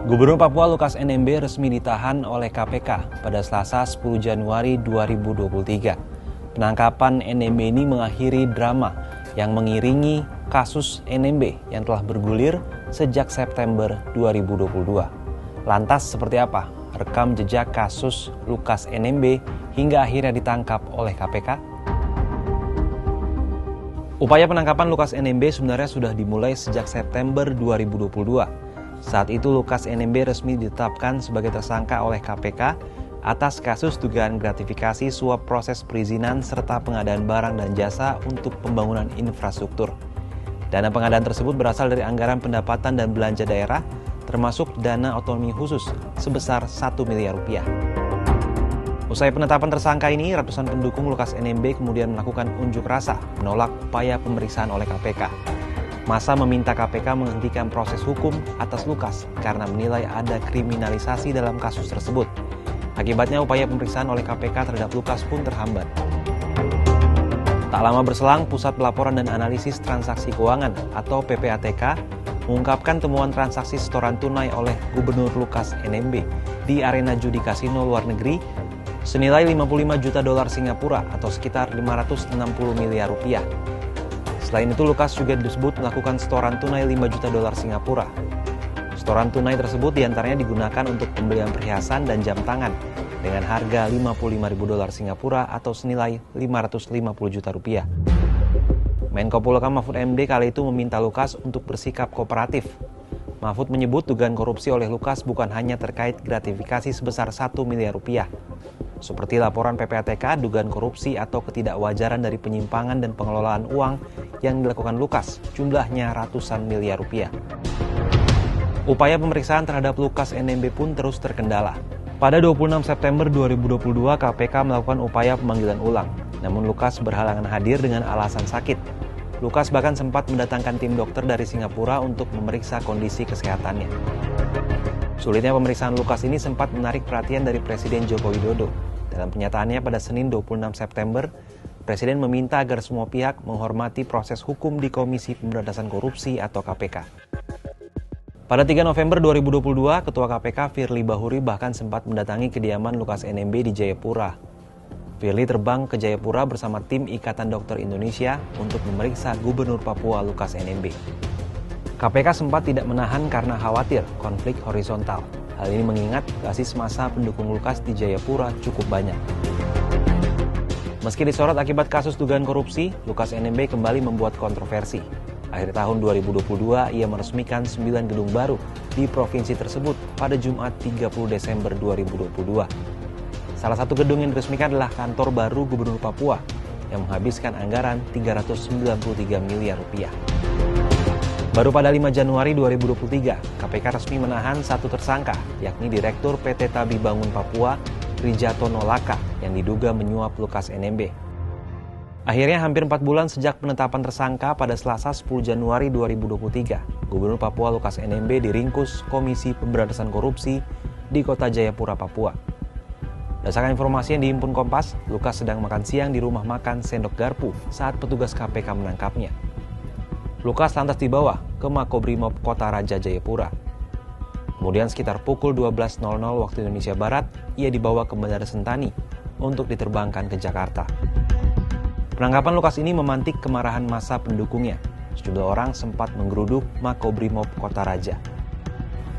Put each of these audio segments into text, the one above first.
Gubernur Papua Lukas NMB resmi ditahan oleh KPK pada Selasa 10 Januari 2023. Penangkapan NMB ini mengakhiri drama yang mengiringi kasus NMB yang telah bergulir sejak September 2022. Lantas seperti apa rekam jejak kasus Lukas NMB hingga akhirnya ditangkap oleh KPK? Upaya penangkapan Lukas NMB sebenarnya sudah dimulai sejak September 2022. Saat itu Lukas NMB resmi ditetapkan sebagai tersangka oleh KPK atas kasus dugaan gratifikasi suap proses perizinan serta pengadaan barang dan jasa untuk pembangunan infrastruktur. Dana pengadaan tersebut berasal dari anggaran pendapatan dan belanja daerah, termasuk dana otonomi khusus sebesar 1 miliar rupiah. Usai penetapan tersangka ini, ratusan pendukung Lukas NMB kemudian melakukan unjuk rasa menolak upaya pemeriksaan oleh KPK. Massa meminta KPK menghentikan proses hukum atas Lukas karena menilai ada kriminalisasi dalam kasus tersebut. Akibatnya upaya pemeriksaan oleh KPK terhadap Lukas pun terhambat. Tak lama berselang, Pusat Pelaporan dan Analisis Transaksi Keuangan atau PPATK mengungkapkan temuan transaksi setoran tunai oleh Gubernur Lukas NMB di arena judi kasino luar negeri senilai 55 juta dolar Singapura atau sekitar 560 miliar rupiah. Selain itu, Lukas juga disebut melakukan setoran tunai 5 juta dolar Singapura. Setoran tunai tersebut diantaranya digunakan untuk pembelian perhiasan dan jam tangan dengan harga 55.000 dolar Singapura atau senilai 550 juta rupiah. Menko Polhukam Mahfud MD kali itu meminta Lukas untuk bersikap kooperatif. Mahfud menyebut dugaan korupsi oleh Lukas bukan hanya terkait gratifikasi sebesar 1 miliar rupiah. Seperti laporan PPATK, dugaan korupsi atau ketidakwajaran dari penyimpangan dan pengelolaan uang yang dilakukan Lukas, jumlahnya ratusan miliar rupiah. Upaya pemeriksaan terhadap Lukas NMB pun terus terkendala. Pada 26 September 2022, KPK melakukan upaya pemanggilan ulang. Namun Lukas berhalangan hadir dengan alasan sakit. Lukas bahkan sempat mendatangkan tim dokter dari Singapura untuk memeriksa kondisi kesehatannya. Sulitnya pemeriksaan Lukas ini sempat menarik perhatian dari Presiden Joko Widodo. Dalam pernyataannya pada Senin 26 September, Presiden meminta agar semua pihak menghormati proses hukum di Komisi Pemberantasan Korupsi atau KPK. Pada 3 November 2022, Ketua KPK Firly Bahuri bahkan sempat mendatangi kediaman Lukas NMB di Jayapura. Firly terbang ke Jayapura bersama tim Ikatan Dokter Indonesia untuk memeriksa Gubernur Papua Lukas NMB. KPK sempat tidak menahan karena khawatir konflik horizontal. Hal ini mengingat basis massa pendukung Lukas di Jayapura cukup banyak. Meski disorot akibat kasus dugaan korupsi, Lukas NMB kembali membuat kontroversi. Akhir tahun 2022, ia meresmikan 9 gedung baru di provinsi tersebut pada Jumat 30 Desember 2022. Salah satu gedung yang diresmikan adalah kantor baru Gubernur Papua yang menghabiskan anggaran 393 miliar rupiah. Baru pada 5 Januari 2023, KPK resmi menahan satu tersangka, yakni Direktur PT Tabi Bangun Papua, Rijatono Laka, yang diduga menyuap Lukas NMB. Akhirnya hampir 4 bulan sejak penetapan tersangka pada Selasa 10 Januari 2023, Gubernur Papua Lukas NMB diringkus Komisi Pemberantasan Korupsi di Kota Jayapura, Papua. Berdasarkan informasi yang dihimpun Kompas, Lukas sedang makan siang di rumah makan Sendok Garpu saat petugas KPK menangkapnya. Lukas lantas dibawa ke Makobrimob Kota Raja Jayapura. Kemudian sekitar pukul 12.00 waktu Indonesia Barat, ia dibawa ke Bandara Sentani untuk diterbangkan ke Jakarta. Penangkapan Lukas ini memantik kemarahan massa pendukungnya. Sejumlah orang sempat menggeruduk Makobrimob Kota Raja.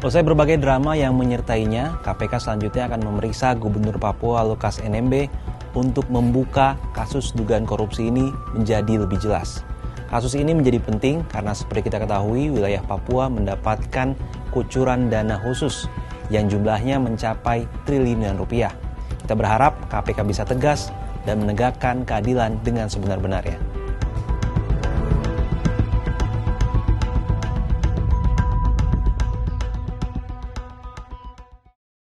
Usai berbagai drama yang menyertainya, KPK selanjutnya akan memeriksa Gubernur Papua Lukas NMB untuk membuka kasus dugaan korupsi ini menjadi lebih jelas. Kasus ini menjadi penting karena seperti kita ketahui, wilayah Papua mendapatkan kucuran dana khusus yang jumlahnya mencapai triliunan rupiah. Kita berharap KPK bisa tegas dan menegakkan keadilan dengan sebenar-benarnya.